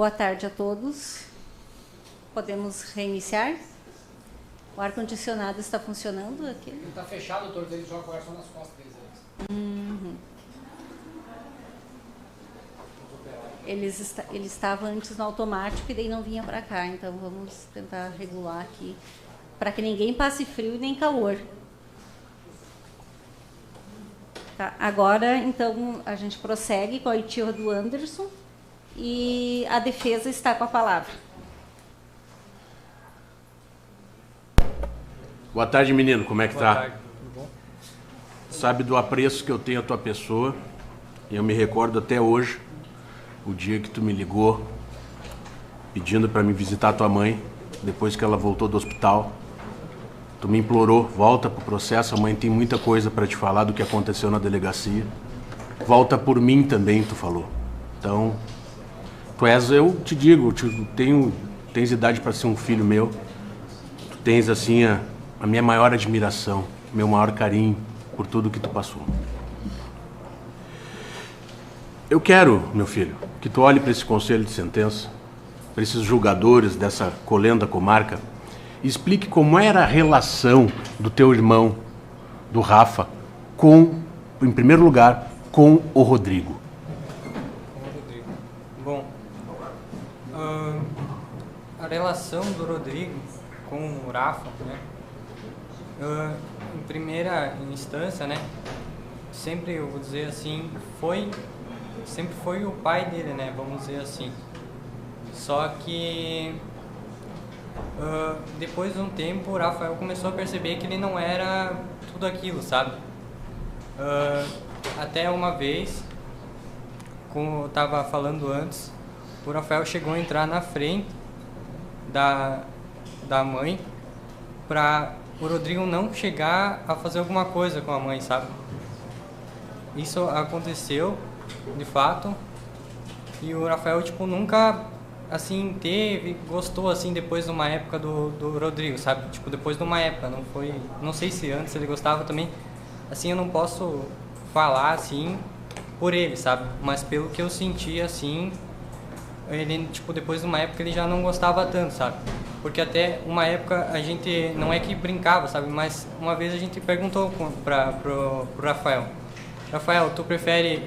Boa tarde a todos. Podemos reiniciar? O ar-condicionado está funcionando aqui? Ele está fechado, doutor, ele joga o ar só nas costas deles. Ele estava antes no automático e daí não vinha para cá, então vamos tentar regular aqui, para que ninguém passe frio nem calor. Tá, agora, então, a gente prossegue com a oitiva do Anderson e a defesa está com a palavra. Boa tarde, menino. Como é que tá? Boa tarde, tudo bom? Sabe do apreço que eu tenho à tua pessoa. E eu me recordo até hoje, o dia que tu me ligou, pedindo para me visitar tua mãe, depois que ela voltou do hospital. Tu me implorou, volta pro processo, a mãe tem muita coisa para te falar do que aconteceu na delegacia. Volta por mim também, tu falou. Então, tu és, eu te digo, tens idade para ser um filho meu. Tu tens, assim, a minha maior admiração, meu maior carinho por tudo que tu passou. Eu quero, meu filho, que tu olhe para esse conselho de sentença, para esses julgadores dessa colenda comarca, e explique como era a relação do teu irmão, do Rafa, em primeiro lugar, com o Rodrigo. Bom, a relação do Rodrigo com o Rafa, né? Em primeira instância, né? Sempre, eu vou dizer assim, sempre foi o pai dele, né? Vamos dizer assim. Só que depois de um tempo, o Rafael começou a perceber que ele não era tudo aquilo, sabe? Até uma vez, como eu estava falando antes, o Rafael chegou a entrar na frente da mãe para o Rodrigo não chegar a fazer alguma coisa com a mãe, sabe? Isso aconteceu, de fato, e o Rafael, tipo, nunca, assim, gostou, assim, depois de uma época do Rodrigo, sabe? Tipo, depois de uma época, não sei se antes ele gostava também, assim, eu não posso falar, assim, por ele, sabe? Mas pelo que eu senti, assim, ele, tipo, depois de uma época ele já não gostava tanto, sabe? Porque até uma época a gente, não é que brincava, sabe? Mas uma vez a gente perguntou pro Rafael, tu prefere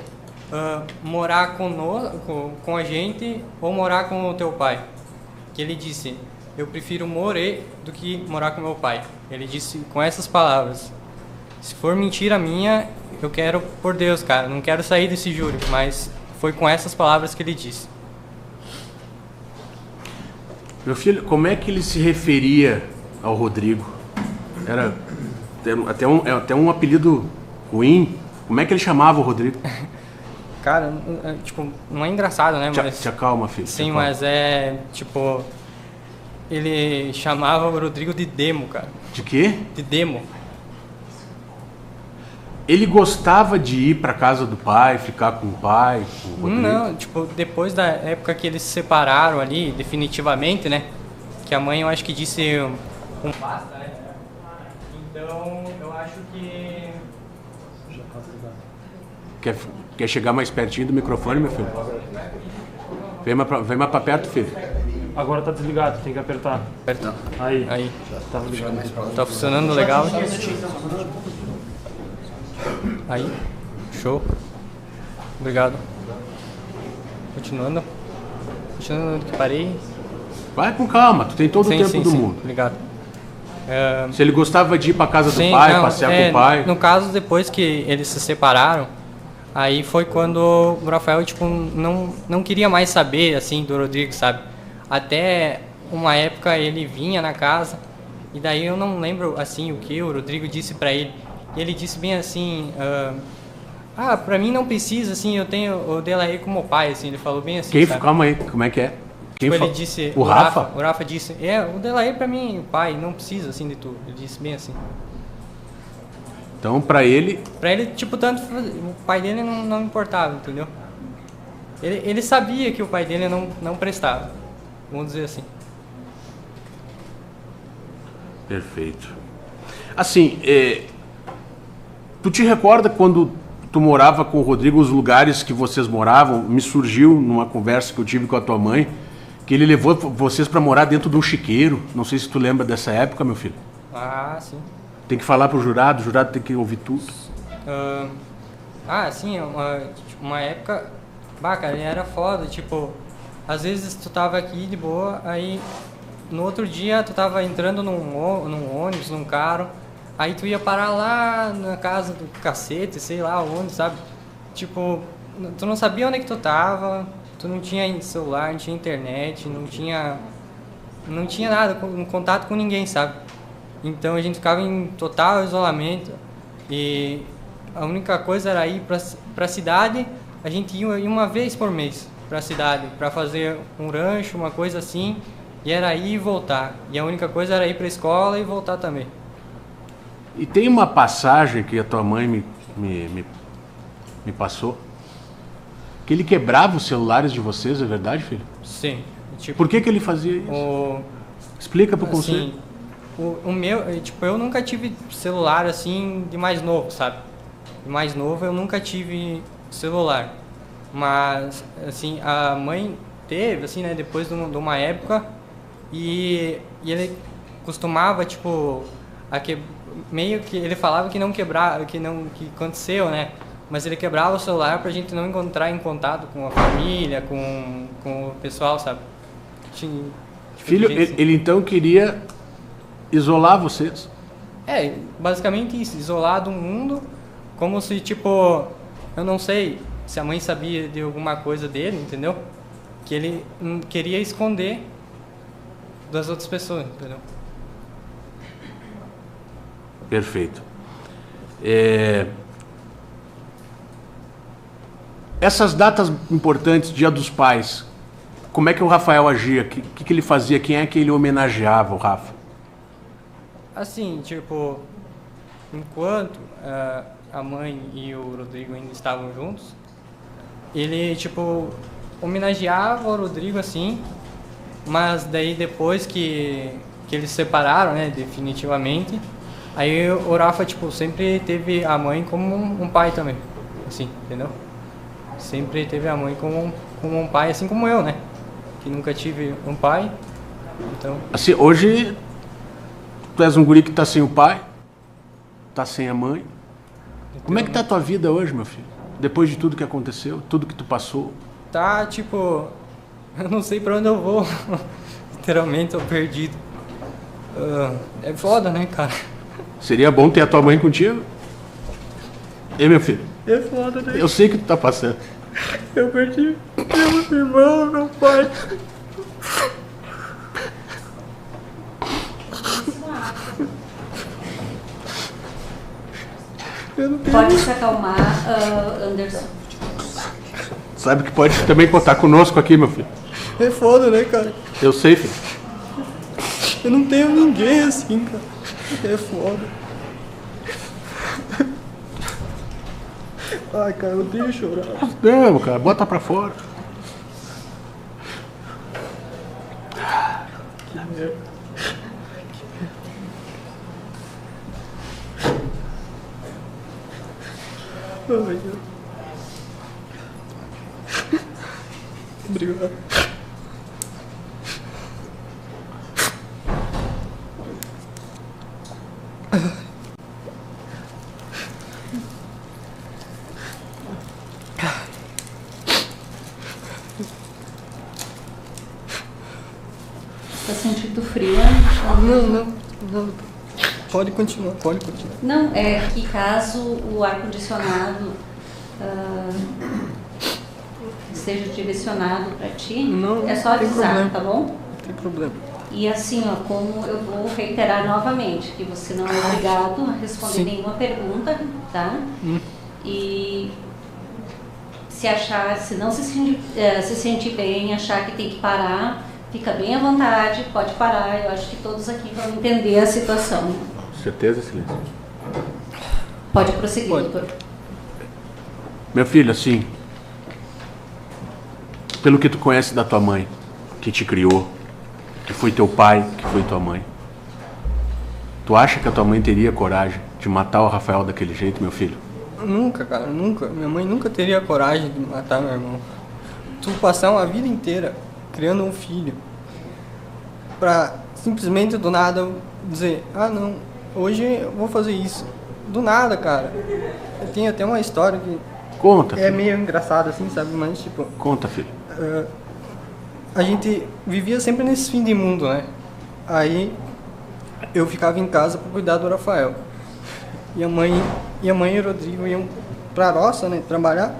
morar com a gente ou morar com o teu pai? Que ele disse, eu prefiro morar do que morar com meu pai. Ele disse com essas palavras, se for mentira minha, eu quero, por Deus, cara, não quero sair desse júri, mas foi com essas palavras que ele disse. Meu filho, como é que ele se referia ao Rodrigo? Era até um apelido ruim. Como é que ele chamava o Rodrigo? Cara, tipo, não é engraçado, né? Mas, te acalma, filho. Sim, mas é, tipo, ele chamava o Rodrigo de Demo, cara. De quê? De Demo. Ele gostava de ir pra casa do pai, ficar com o pai, com o Rodrigo? Não, tipo, depois da época que eles se separaram ali, definitivamente, né? Que a mãe, eu acho que disse um basta, né? Então, eu acho que... Quer chegar mais pertinho do microfone, meu filho? Vem mais pra perto, filho. Agora tá desligado, tem que apertar. Aperta. Aí. Tá ligado. Tá funcionando legal. Aí. Show. Obrigado. Continuando que parei. Vai com calma, tu tem todo o tempo do mundo. Obrigado. Se ele gostava de ir pra casa do pai, passear com o pai... No caso, depois que eles se separaram, aí foi quando o Rafael, tipo, não queria mais saber, assim, do Rodrigo, sabe? Até uma época ele vinha na casa, e daí eu não lembro, assim, o que o Rodrigo disse pra ele. E ele disse bem assim, pra mim não precisa, assim, eu tenho o Delahaye como pai, assim, ele falou bem assim, Quem? sabe? Calma aí, como é que é? Tipo, ele disse... O Rafa? O Rafa disse, o Delahaye pra mim, pai, não precisa, assim, de tu. Ele disse bem assim. Então, pra ele... Pra ele, tipo, tanto... O pai dele não importava, entendeu? Ele sabia que o pai dele não prestava. Vamos dizer assim. Perfeito. Assim, tu te recorda quando tu morava com o Rodrigo, os lugares que vocês moravam? Me surgiu numa conversa que eu tive com a tua mãe, Que ele levou vocês pra morar dentro de um chiqueiro. Não sei se tu lembra dessa época, meu filho. Ah, sim. Tem que falar pro jurado, o jurado tem que ouvir tudo. Sim, uma época... Bah, cara, era foda, tipo... Às vezes tu tava aqui de boa, aí no outro dia tu tava entrando num ônibus, num carro, aí tu ia parar lá na casa do cacete, sei lá onde, sabe? Tipo, tu não sabia onde é que tu tava, tu não tinha celular, não tinha internet, não tinha nada, contato com ninguém, sabe? Então a gente ficava em total isolamento e a única coisa era ir pra cidade, a gente ia uma vez por mês pra cidade, pra fazer um rancho, uma coisa assim, e era ir e voltar. E a única coisa era ir pra escola e voltar também. E tem uma passagem que a tua mãe me passou, que ele quebrava os celulares de vocês, é verdade, filho? Sim. Tipo, Por que ele fazia isso? Explica pro conselho. Assim, o meu, tipo, eu nunca tive celular assim de mais novo, sabe? De mais novo eu nunca tive celular. Mas, assim, a mãe teve, assim, né, depois de uma época, e ele costumava, tipo, meio que ele falava que não quebrava, que aconteceu, né, mas ele quebrava o celular pra gente não encontrar em contato com a família, com o pessoal, sabe? Tipo, Filho, assim. ele então queria isolar vocês? Basicamente isso, isolar do mundo, como se, tipo, eu não sei se a mãe sabia de alguma coisa dele, entendeu? Que ele queria esconder das outras pessoas, entendeu? Perfeito. Essas datas importantes, Dia dos Pais, como é que o Rafael agia? O que ele fazia? Quem é que ele homenageava, o Rafa? Assim, tipo, enquanto a mãe e o Rodrigo ainda estavam juntos, ele, tipo, homenageava o Rodrigo, assim, mas daí depois que eles se separaram, né, definitivamente, aí o Rafa, tipo, sempre teve a mãe como um pai também, assim, entendeu? Sempre teve a mãe como um pai, assim como eu, né, que nunca tive um pai, então... Assim, hoje, tu és um guri que tá sem o pai, tá sem a mãe. Como é que tá a tua vida hoje, meu filho? Depois de tudo que aconteceu, tudo que tu passou? Tá, tipo, eu não sei pra onde eu vou. Literalmente, eu perdido. É foda, né, cara? Seria bom ter a tua mãe contigo? E meu filho? É foda, né? Eu sei que tu tá passando. Eu perdi meu irmão, meu pai. Pode se acalmar, Anderson. Sabe que pode também contar conosco aqui, meu filho. É foda, né, cara? Eu sei, filho. Eu não tenho ninguém assim, cara. É foda. Ai, cara, eu odeio chorar. Não, cara, bota pra fora. Que merda. Ai, Deus. Obrigado. Tá sentindo frio, né? Não. Pode continuar. Não, é que caso o ar-condicionado seja direcionado para ti, Não, é só tem avisar, problema. tá bom? Não tem problema. E assim, ó, como eu vou reiterar novamente, que você não é obrigado a responder nenhuma pergunta, tá? E se não se sentir bem, achar que tem que parar, fica bem à vontade, pode parar. Eu acho que todos aqui vão entender a situação. Certeza, Silêncio? Pode prosseguir, Pode. doutor. Meu filho, assim, pelo que tu conhece da tua mãe, que te criou, que foi teu pai, que foi tua mãe, tu acha que a tua mãe teria coragem de matar o Rafael daquele jeito, meu filho? Nunca, cara, nunca. Minha mãe nunca teria coragem de matar meu irmão. Tu passar uma vida inteira criando um filho, pra simplesmente do nada eu dizer, ah não, hoje eu vou fazer isso. Do nada, cara. Eu tenho até uma história que Conta, é filho. meio engraçada assim, sabe? Mas tipo, Conta, filho. a gente vivia sempre nesse fim de mundo, né? Aí eu ficava em casa para cuidar do Rafael. E a mãe e o Rodrigo iam pra roça, né, trabalhar.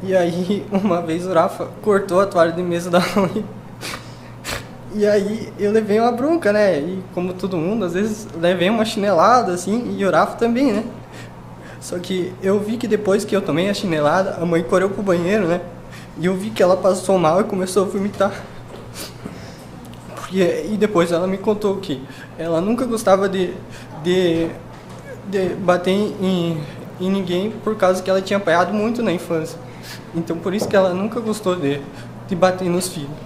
E aí uma vez o Rafa cortou a toalha de mesa da mãe. E aí eu levei uma bronca, né? E como todo mundo, às vezes levei uma chinelada assim, e o Rafa também, né? Só que eu vi que depois que eu tomei a chinelada, a mãe correu pro banheiro, né? E eu vi que ela passou mal e começou a vomitar. E depois ela me contou que ela nunca gostava de bater em ninguém por causa que ela tinha apanhado muito na infância. Então por isso que ela nunca gostou de bater nos filhos.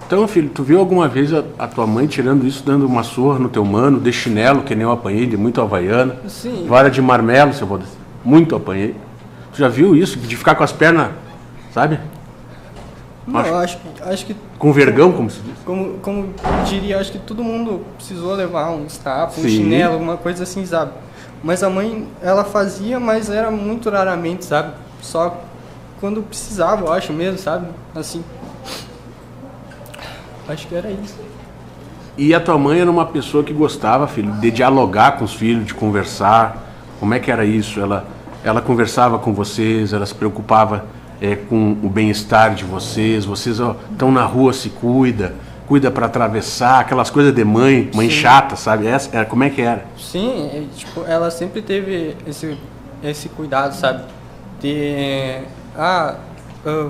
Então, filho, tu viu alguma vez a tua mãe tirando isso, dando uma surra no teu mano, de chinelo, que nem eu apanhei, de muito havaiana, Sim. vara de marmelo, se eu vou dizer. Muito apanhei. Tu já viu isso, de ficar com as pernas, sabe? Não, acho que Com vergão, como se diz. como diria, acho que todo mundo precisou levar um estapo, um Sim. chinelo, alguma coisa assim, sabe? Mas a mãe, ela fazia, mas era muito raramente, sabe? Só quando precisava, eu acho mesmo, sabe? Assim. Acho que era isso. E a tua mãe era uma pessoa que gostava, filho, de dialogar com os filhos, de conversar. Como é que era isso? Ela conversava com vocês, ela se preocupava com o bem-estar de vocês. Vocês estão na rua, se cuida para atravessar, aquelas coisas de mãe Sim. chata, sabe? Como é que era? Sim, tipo, ela sempre teve esse cuidado, sabe? De,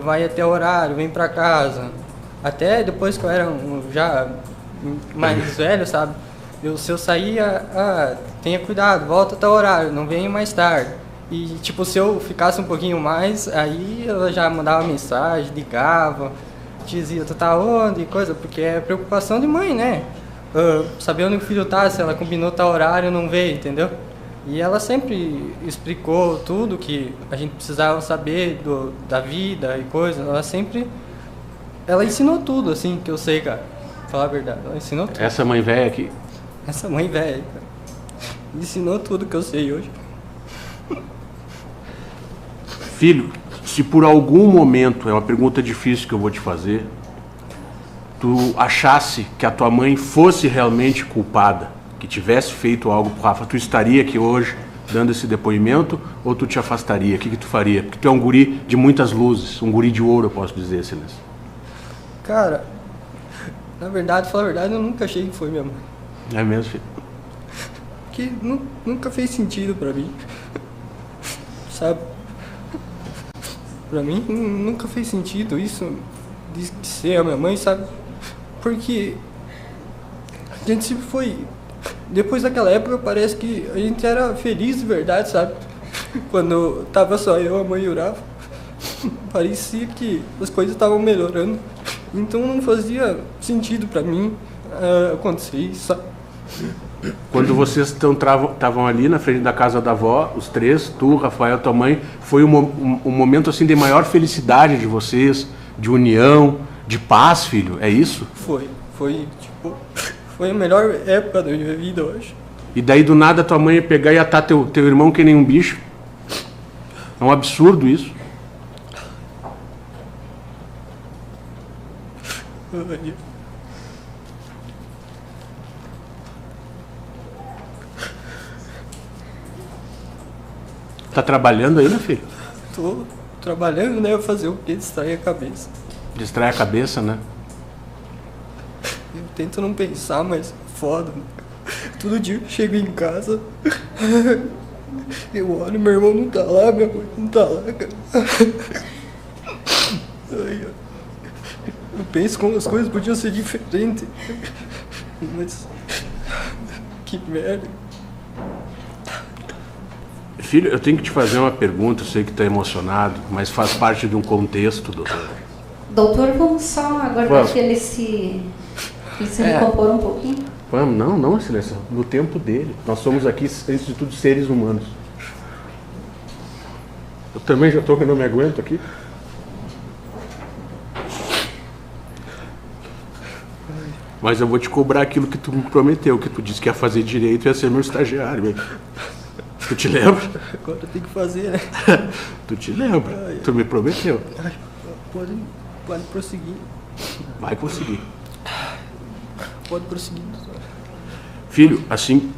vai até o horário, vem pra casa. Até depois que eu era já mais velho, sabe? Se eu saía, tenha cuidado, volta até o horário, não venha mais tarde. E, tipo, se eu ficasse um pouquinho mais, aí ela já mandava mensagem, ligava, dizia, tu tá onde, coisa, porque é preocupação de mãe, né? Saber onde o filho tá, se ela combinou tal horário, não veio, entendeu? E ela sempre explicou tudo que a gente precisava saber da vida e coisa. Ela ensinou tudo, assim, que eu sei, cara. Pra falar a verdade, ela ensinou tudo. Essa mãe velha aqui. Essa mãe velha, cara. Ensinou tudo que eu sei hoje. Filho, se por algum momento, é uma pergunta difícil que eu vou te fazer, tu achasse que a tua mãe fosse realmente culpada, que tivesse feito algo pro Rafa, tu estaria aqui hoje dando esse depoimento ou tu te afastaria? O que tu faria? Porque tu é um guri de muitas luzes, um guri de ouro, eu posso dizer, Silêncio. Cara, na verdade, falar a verdade, eu nunca achei que foi minha mãe. É mesmo, filho? Porque nunca fez sentido pra mim. Sabe? Pra mim, nunca fez sentido isso de ser a minha mãe, sabe? Porque a gente sempre foi... Depois daquela época, parece que a gente era feliz de verdade, sabe? Quando tava só eu, a mãe e o Rafa, parecia que as coisas estavam melhorando. Então não fazia sentido pra mim acontecer isso, sabe? Quando vocês estavam ali na frente da casa da avó, os três, tu, Rafael, tua mãe, foi um momento assim de maior felicidade de vocês, de união, de paz, filho, é isso? Foi a melhor época da minha vida, eu acho. E daí do nada tua mãe ia pegar e atar teu irmão que nem um bicho. É um absurdo isso. Ai. Tá trabalhando aí, né, filho? Tô trabalhando, né? Fazer o quê? Distrair a cabeça. Distrai a cabeça, né? Eu tento não pensar, mas foda, né? Todo dia eu chego em casa, eu olho, meu irmão não tá lá, minha mãe não tá lá, cara. Ai, eu penso como as coisas podiam ser diferentes. Mas que merda. Filho, eu tenho que te fazer uma pergunta, eu sei que tá emocionado, mas faz parte de um contexto, doutor. Doutor, vamos só aguardar Vamos. que ele se recompor um pouquinho. Vamos, não, Silêncio, no tempo dele. Nós somos aqui, antes de tudo, seres humanos. Eu também já tô que não me aguento aqui. Mas eu vou te cobrar aquilo que tu me prometeu, que tu disse que ia fazer direito e ia ser meu estagiário, velho. Tu te lembra? Agora tem que fazer, né? Tu te lembra? Tu me prometeu. Pode prosseguir. Vai conseguir. Pode prosseguir, doutor. Filho, assim,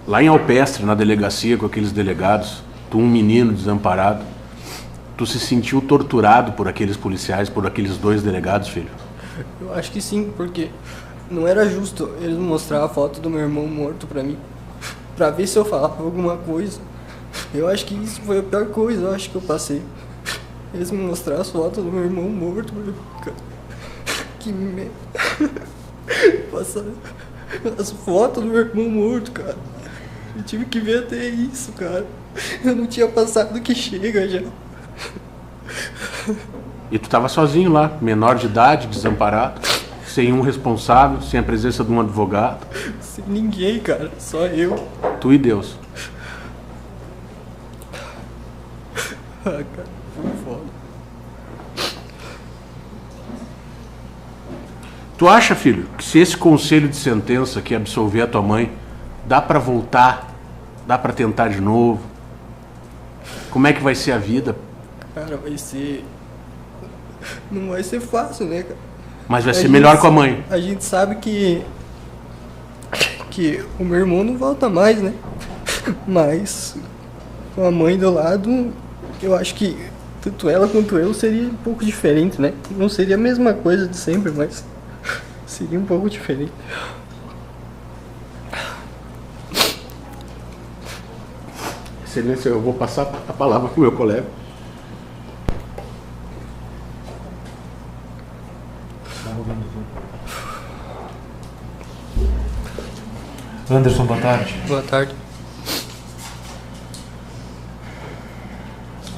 lá em Alpestre, na delegacia, com aqueles delegados, tu um menino desamparado, tu se sentiu torturado por aqueles policiais, por aqueles 2 delegados, filho? Eu acho que sim, porque não era justo eles mostrar a foto do meu irmão morto pra mim, pra ver se eu falava alguma coisa. Eu acho que isso foi a pior coisa, eu acho que eu passei. Eles me mostraram as fotos do meu irmão morto, cara. Que merda. Passaram as fotos do meu irmão morto, cara. Eu tive que ver até isso, cara. Eu não tinha passado do que chega já. E tu tava sozinho lá, menor de idade, desamparado, sem um responsável, sem a presença de um advogado. Sem ninguém, cara. Só eu. Tu e Deus. Ah, cara, foi foda. Tu acha, filho, que se esse conselho de sentença que absolver a tua mãe, dá pra voltar, dá pra tentar de novo? Como é que vai ser a vida? Cara, vai ser... Não vai ser fácil, né, cara? Mas vai ser melhor com a mãe. A gente sabe que o meu irmão não volta mais, né? Mas com a mãe do lado, eu acho que tanto ela quanto eu seria um pouco diferente, né? Não seria a mesma coisa de sempre, mas seria um pouco diferente. Excelência, eu vou passar a palavra pro meu colega. Anderson, boa tarde. Boa tarde.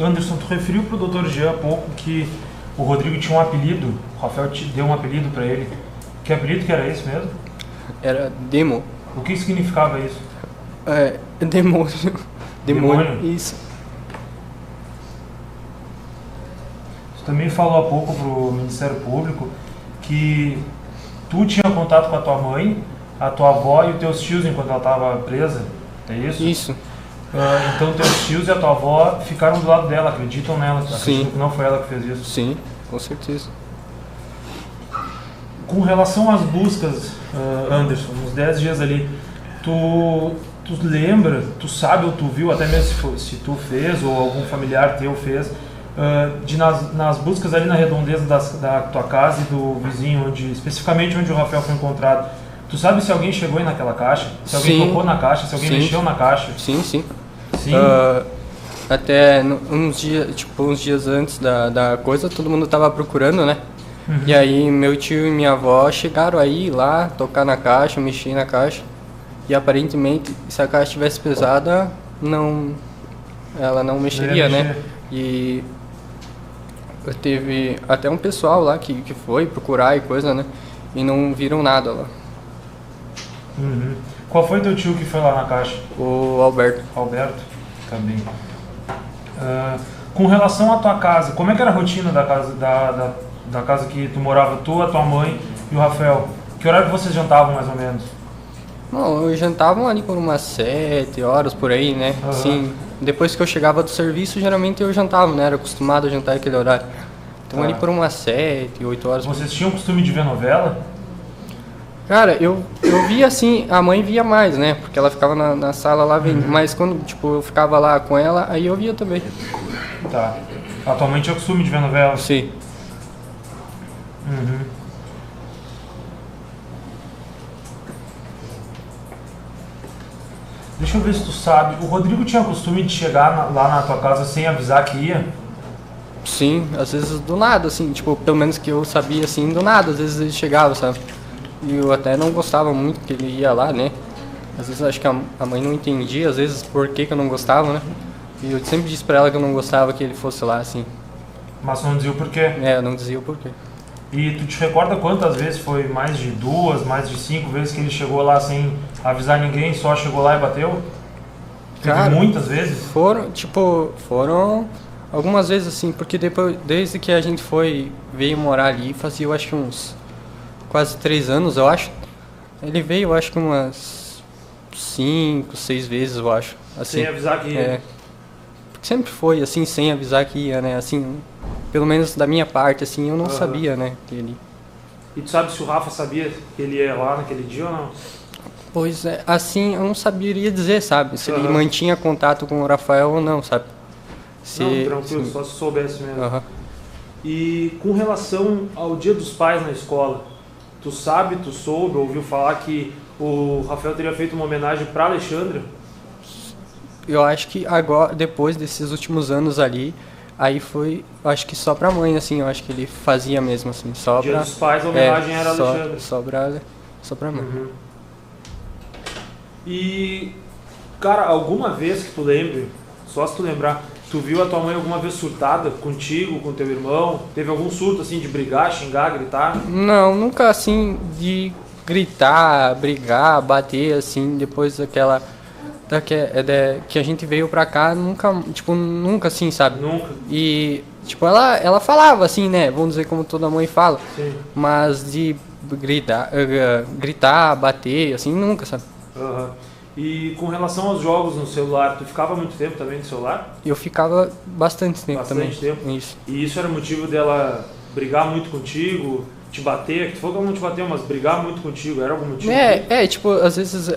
Anderson, tu referiu pro Dr. Jean há pouco que o Rodrigo tinha um apelido, o Rafael te deu um apelido pra ele. Que apelido que era esse mesmo? Era Demo. O que significava isso? Demônio. Demônio? Isso. Tu também falou há pouco pro Ministério Público que tu tinha contato com a tua mãe, a tua avó e os teus tios enquanto ela estava presa, é isso? Isso. Então teus tios e a tua avó ficaram do lado dela, acreditam nela, acreditam que não foi ela que fez isso? Sim, com certeza. Com relação às buscas, Anderson, nos 10 dias ali, tu lembra, tu sabe ou tu viu, até mesmo se tu fez ou algum familiar teu fez, nas buscas ali na redondeza da tua casa e do vizinho, especificamente onde o Rafael foi encontrado, tu sabe se alguém chegou aí naquela caixa? Se alguém tocou na caixa? Se alguém mexeu na caixa? Sim. Sim? Até uns dias antes da coisa, todo mundo tava procurando, né? Uhum. E aí meu tio e minha avó chegaram aí lá, tocar na caixa, mexer na caixa. E aparentemente, se a caixa estivesse pesada, ela não mexeria, né? E teve até um pessoal lá que foi procurar e coisa, né? E não viram nada lá. Uhum. Qual foi teu tio que foi lá na caixa? O Alberto. Alberto? Tá bem. Com relação à tua casa, como é que era a rotina da casa, da casa que tu morava, tu, a tua mãe e o Rafael? Que horário que vocês jantavam, mais ou menos? Não, jantavam ali por umas 7 horas, por aí, né? Uhum. Assim, depois que eu chegava do serviço, geralmente eu jantava, né? Era acostumado a jantar aquele horário. Então ali por umas 7, 8 horas. Vocês tinham costume de ver novela? Cara, eu via assim, a mãe via mais, né? Porque ela ficava na sala lá vendo. Mas quando, tipo, eu ficava lá com ela, aí eu via também. Tá. Atualmente é costume de ver novela? Sim. Uhum. Deixa eu ver se tu sabe. O Rodrigo tinha costume de chegar lá na tua casa sem avisar que ia? Sim, às vezes do nada, assim, tipo, pelo menos que eu sabia, assim, do nada, às vezes ele chegava, sabe? E eu até não gostava muito que ele ia lá, né? Às vezes acho que a mãe não entendia, às vezes, por que eu não gostava, né? E eu sempre disse pra ela que eu não gostava que ele fosse lá, assim. Mas não dizia o porquê? Eu não dizia o porquê. E tu te recorda quantas vezes foi? Mais de 2, mais de 5 vezes que ele chegou lá sem avisar ninguém, só chegou lá e bateu? Cara, muitas vezes? Foram algumas vezes assim, porque depois, desde que a gente veio morar ali, fazia eu acho que uns quase 3 anos, eu acho. Ele veio, eu acho que umas 5, 6 vezes, eu acho. Assim, Sem avisar que ia. é, sempre foi assim, sem avisar que ia, né? Assim, pelo menos da minha parte, assim, eu não sabia, né? Que ele... E tu sabe se o Rafa sabia que ele ia lá naquele dia ou não? Pois é, assim, eu não saberia dizer, sabe? Se ele mantinha contato com o Rafael ou não, sabe? Não, tranquilo, só se soubesse mesmo. Aham. E com relação ao Dia dos Pais na escola, tu soube, ouviu falar que o Rafael teria feito uma homenagem para Alexandra? Eu acho que agora, depois desses últimos anos ali, aí foi, eu acho que só pra mãe, assim, eu acho que ele fazia mesmo, assim, só Dia pra... dos Pais a homenagem era só, Alexandra. só pra mãe. Uhum. E, cara, alguma vez que tu lembre, só se tu lembrar, tu viu a tua mãe alguma vez surtada contigo, com teu irmão? Teve algum surto, assim, de brigar, xingar, gritar? Não, nunca assim de gritar, brigar, bater, assim, depois daquela... que a gente veio pra cá, nunca assim, sabe? Nunca. E, tipo, ela falava assim, né? Vamos dizer como toda mãe fala. Sim. Mas de gritar, bater, assim, nunca, sabe? Aham. E com relação aos jogos no celular, tu ficava muito tempo também no celular? Eu ficava bastante tempo também. Bastante tempo? Isso. E isso era motivo dela brigar muito contigo, te bater? Tu falou que ela não te bateu, mas brigar muito contigo, era algum motivo? Tipo, às vezes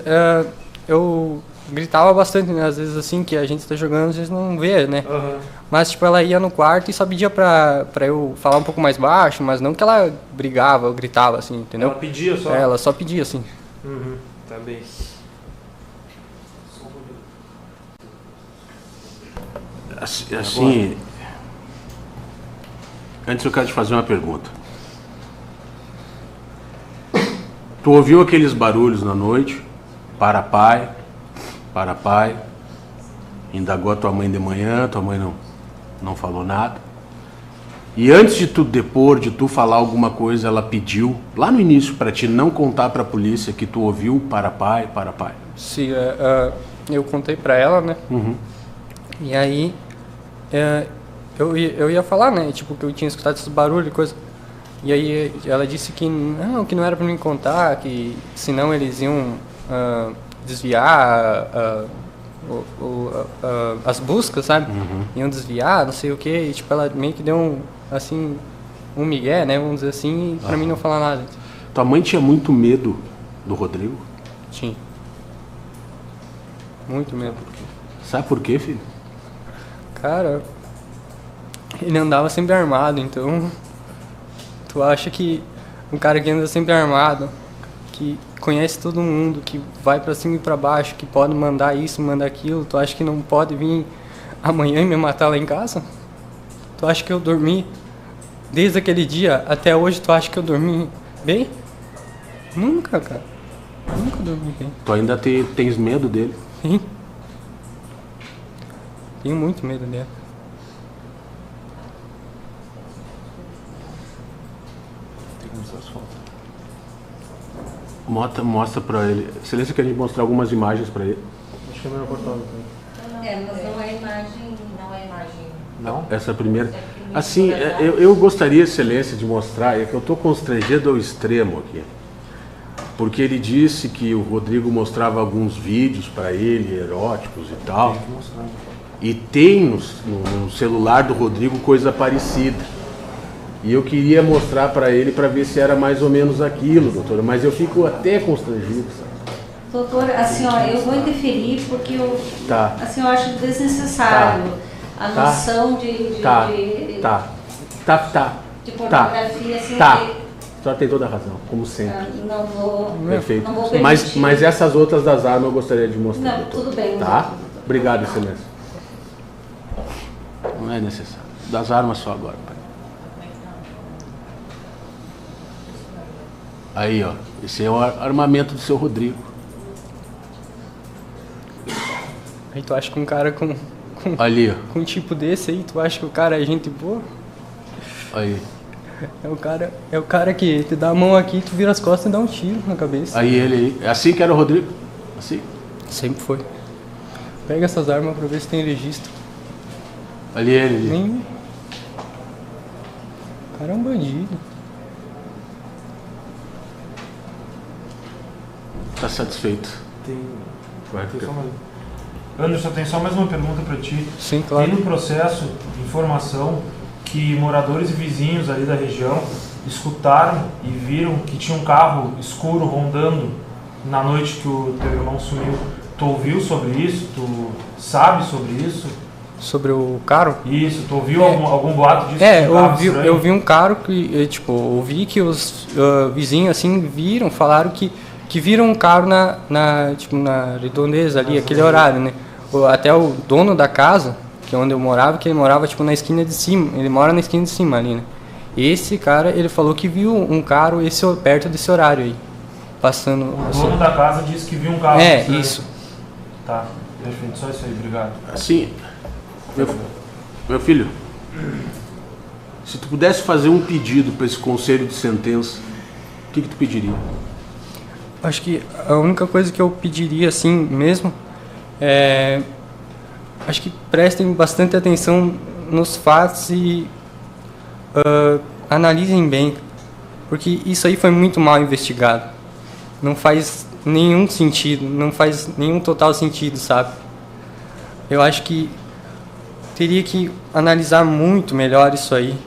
eu gritava bastante, né? Às vezes assim, que a gente tá jogando, às vezes não vê, né? Aham. Mas, tipo, ela ia no quarto e só pedia pra eu falar um pouco mais baixo, mas não que ela brigava ou gritava, assim, entendeu? Ela pedia só? Ela só pedia, assim. Uhum. Tá bem. Assim, antes eu quero te fazer uma pergunta. Tu ouviu aqueles barulhos na noite? Para pai, indagou a tua mãe de manhã, tua mãe não falou nada. E antes de tu depor, de tu falar alguma coisa, ela pediu, lá no início, para ti não contar para a polícia que tu ouviu para pai. Sim, eu contei pra ela, né? Uhum. E aí, eu ia falar, né? Tipo, que eu tinha escutado esses barulhos e coisa. E aí ela disse que não era pra mim contar, que senão eles iam desviar as buscas, sabe? Uhum. Iam desviar, não sei o que. E tipo, ela meio que deu um migué, né? Vamos dizer assim, pra mim não falar nada. Tua mãe tinha muito medo do Rodrigo? Tinha. Muito medo. Sabe por quê, filho? Cara, ele andava sempre armado, então tu acha que um cara que anda sempre armado, que conhece todo mundo, que vai pra cima e pra baixo, que pode mandar isso, mandar aquilo, tu acha que não pode vir amanhã e me matar lá em casa? Tu acha que eu dormi desde aquele dia até hoje, tu acha que eu dormi bem? Nunca, cara. Nunca dormi bem. Tu ainda tens medo dele? Sim. Tenho muito medo dela. Mostra pra ele. Silêncio, que a gente mostrar algumas imagens pra ele. Acho que é melhor cortar. Mas não é imagem. Não? Essa primeira. Assim, eu gostaria, Excelência, de mostrar, é que eu estou constrangido ao extremo aqui. Porque ele disse que o Rodrigo mostrava alguns vídeos para ele, eróticos e tal. E tem no celular do Rodrigo coisa parecida. E eu queria mostrar para ele para ver se era mais ou menos aquilo, doutora. Mas eu fico até constrangido, sabe? Doutor, assim, ó, eu vou interferir porque eu, Tá. assim, eu acho desnecessário a noção de pornografia, assim, Tá. que, A senhora tem toda a razão, como sempre. não vou Perfeito. não vou permitir. Mas essas outras das armas eu gostaria de mostrar. Não, doutor. tudo bem. Tá? doutor. Obrigado, Excelência. Não é necessário. Das armas só agora, pai. Aí, ó. Esse é o armamento do seu Rodrigo. Aí tu acha que um cara com Ali, ó. um tipo desse aí, tu acha que o cara é gente boa? Aí. É o cara que te dá a mão aqui, tu vira as costas e dá um tiro na cabeça. Aí ele aí. É assim que era o Rodrigo? Assim? Sempre foi. Pega essas armas pra ver se tem registro. Ali ele. Ali. Nem. O cara é um bandido. Tá satisfeito? Vai, Tem só Anderson, tem só mais uma pergunta para ti. Sim, claro. Tem no processo de informação que moradores e vizinhos ali da região escutaram e viram que tinha um carro escuro rondando na noite que o teu irmão sumiu. Tu ouviu sobre isso? Tu sabe sobre isso? Sobre o carro? Isso, tu ouviu algum boato disso? Eu vi um carro que, tipo, ouvi que os vizinhos, assim, falaram que viram um carro na redondeza ali, aquele horário, né? Até o dono da casa, que é onde eu morava, que ele morava, tipo, na esquina de cima, ele mora na esquina de cima ali, né? Esse cara, ele falou que viu um carro perto desse horário aí, passando... O dono da casa disse que viu um carro. Isso. Tá, perfeito, só isso aí, obrigado. Assim, meu filho, se tu pudesse fazer um pedido para esse conselho de sentença, o que tu pediria? Acho que a única coisa que eu pediria, assim, mesmo, acho que prestem bastante atenção nos fatos e analisem bem, porque isso aí foi muito mal investigado. Não faz nenhum sentido, não faz nenhum total sentido, sabe? Eu acho que teria que analisar muito melhor isso aí,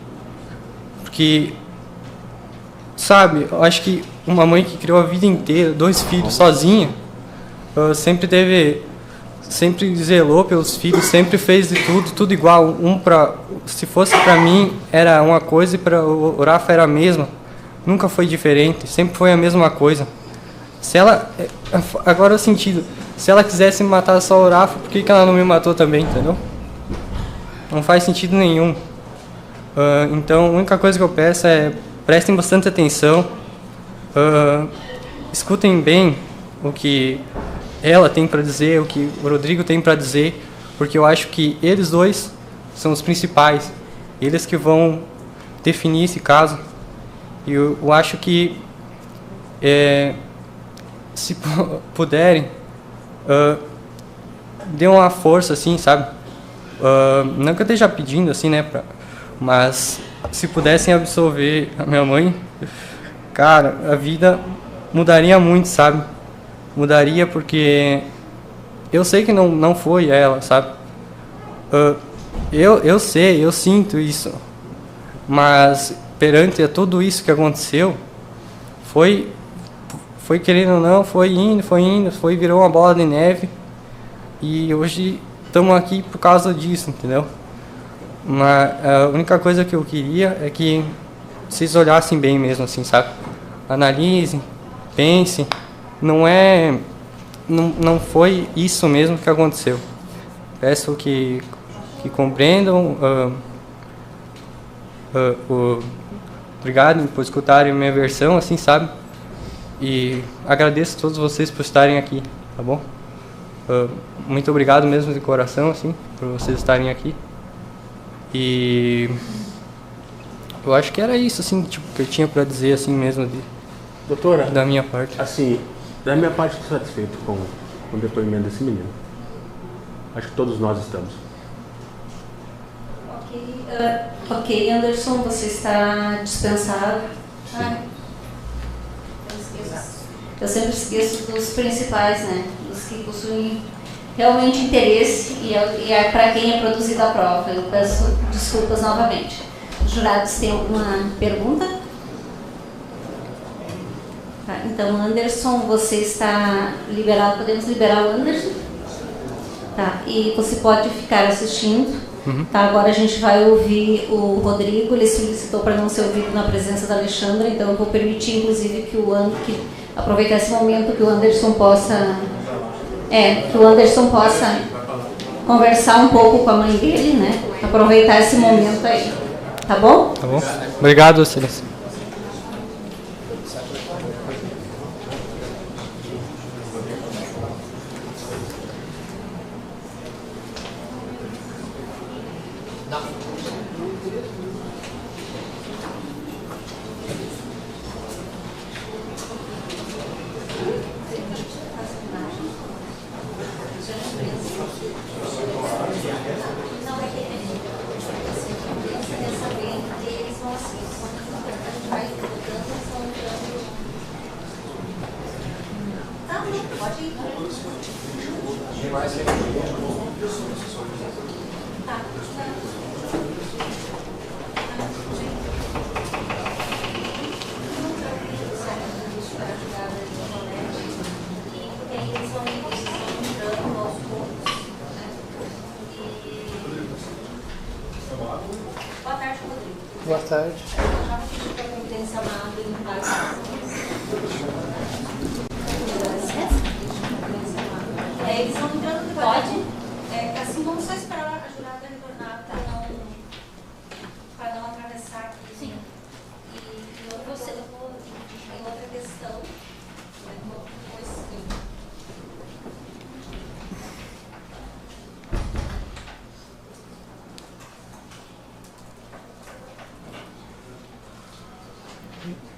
porque, sabe, eu acho que uma mãe que criou a vida inteira, 2 filhos sozinha, sempre zelou pelos filhos, sempre fez de tudo igual. Se fosse para mim era uma coisa e para o Rafa era a mesma. Nunca foi diferente, sempre foi a mesma coisa. Se ela, agora o sentido, se ela quisesse matar só o Rafa, por que ela não me matou também, entendeu? Não faz sentido nenhum. Então a única coisa que eu peço é prestem bastante atenção, escutem bem o que ela tem para dizer, o que o Rodrigo tem para dizer, porque eu acho que eles dois são os principais, eles que vão definir esse caso. E eu acho que se puderem, dê uma força, assim, sabe? Não que eu esteja pedindo, assim, né? Mas se pudessem absolver a minha mãe, cara, a vida mudaria muito, sabe? Mudaria porque eu sei que não foi ela, sabe? Eu sei, eu sinto isso. Mas perante a tudo isso que aconteceu, foi querendo ou não, virou uma bola de neve. E hoje estamos aqui por causa disso, entendeu? Mas a única coisa que eu queria é que vocês olhassem bem mesmo, assim, sabe? Analisem, pensem. Não foi isso mesmo que aconteceu. Peço que compreendam. Obrigado por escutarem a minha versão, assim, sabe? E agradeço a todos vocês por estarem aqui, tá bom? Muito obrigado mesmo de coração, assim, por vocês estarem aqui. E eu acho que era isso, assim, tipo, que eu tinha para dizer, assim mesmo, Doutora, da minha parte. Assim, da minha parte estou satisfeito com o depoimento desse menino. Acho que todos nós estamos. Ok, Anderson, você está dispensado. Eu sempre esqueço dos principais, né? Dos que possuem realmente interesse e é para quem é produzida a prova. Eu peço desculpas novamente. Os jurados têm alguma pergunta? Tá, então, Anderson, você está liberado. Podemos liberar o Anderson? Tá, e você pode ficar assistindo. Tá, agora a gente vai ouvir o Rodrigo. Ele solicitou para não ser ouvido na presença da Alexandra, então eu vou permitir, inclusive, que aproveitar esse momento que o Anderson possa conversar um pouco com a mãe dele, né? Aproveitar esse momento aí, tá bom? Tá bom. Obrigado, Celeste. pode ir. Tá. Boa tarde, Rodrigo. Boa tarde. Eu já vou pedir para credenciar e limpar a casa. Eles estão entrando no pode? Assim, vamos só esperar a jurada retornar para não atravessar aqui. Sim. E outra questão. Sim.